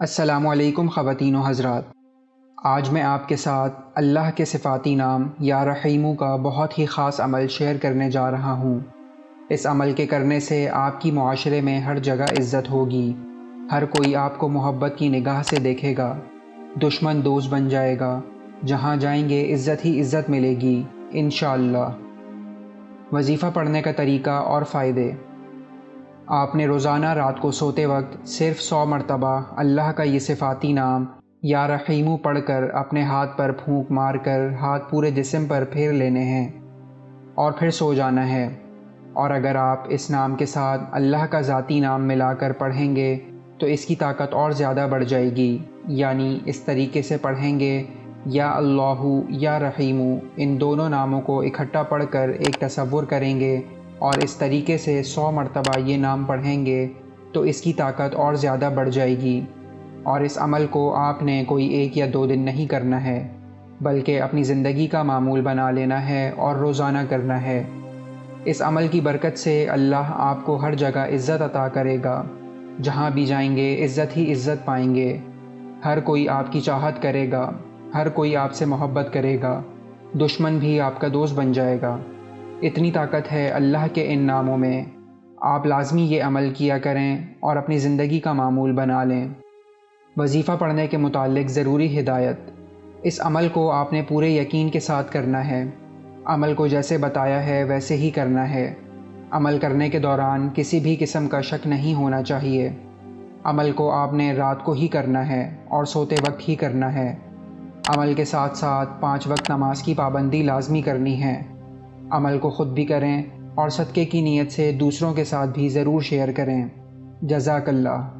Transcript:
السلام علیکم خواتین و حضرات، آج میں آپ کے ساتھ اللہ کے صفاتی نام یا رحیمو کا بہت ہی خاص عمل شیئر کرنے جا رہا ہوں۔ اس عمل کے کرنے سے آپ کی معاشرے میں ہر جگہ عزت ہوگی، ہر کوئی آپ کو محبت کی نگاہ سے دیکھے گا، دشمن دوست بن جائے گا، جہاں جائیں گے عزت ہی عزت ملے گی انشاءاللہ۔ وظیفہ پڑھنے کا طریقہ اور فائدے۔ آپ نے روزانہ رات کو سوتے وقت صرف 100 مرتبہ اللہ کا یہ صفاتی نام یا رحیمو پڑھ کر اپنے ہاتھ پر پھونک مار کر ہاتھ پورے جسم پر پھیر لینے ہیں اور پھر سو جانا ہے۔ اور اگر آپ اس نام کے ساتھ اللہ کا ذاتی نام ملا کر پڑھیں گے تو اس کی طاقت اور زیادہ بڑھ جائے گی، یعنی اس طریقے سے پڑھیں گے یا اللہ یا رحیمو، ان دونوں ناموں کو اکٹھا پڑھ کر ایک تصور کریں گے اور اس طریقے سے 100 مرتبہ یہ نام پڑھیں گے تو اس کی طاقت اور زیادہ بڑھ جائے گی۔ اور اس عمل کو آپ نے کوئی 1 یا 2 دن نہیں کرنا ہے، بلکہ اپنی زندگی کا معمول بنا لینا ہے اور روزانہ کرنا ہے۔ اس عمل کی برکت سے اللہ آپ کو ہر جگہ عزت عطا کرے گا، جہاں بھی جائیں گے عزت ہی عزت پائیں گے، ہر کوئی آپ کی چاہت کرے گا، ہر کوئی آپ سے محبت کرے گا، دشمن بھی آپ کا دوست بن جائے گا۔ اتنی طاقت ہے اللہ کے ان ناموں میں، آپ لازمی یہ عمل کیا کریں اور اپنی زندگی کا معمول بنا لیں۔ وظیفہ پڑھنے کے متعلق ضروری ہدایت۔ اس عمل کو آپ نے پورے یقین کے ساتھ کرنا ہے، عمل کو جیسے بتایا ہے ویسے ہی کرنا ہے۔ عمل کرنے کے دوران کسی بھی قسم کا شک نہیں ہونا چاہیے۔ عمل کو آپ نے رات کو ہی کرنا ہے اور سوتے وقت ہی کرنا ہے۔ عمل کے ساتھ ساتھ 5 وقت نماز کی پابندی لازمی کرنی ہے۔ عمل کو خود بھی کریں اور صدقے کی نیت سے دوسروں کے ساتھ بھی ضرور شیئر کریں۔ جزاک اللہ۔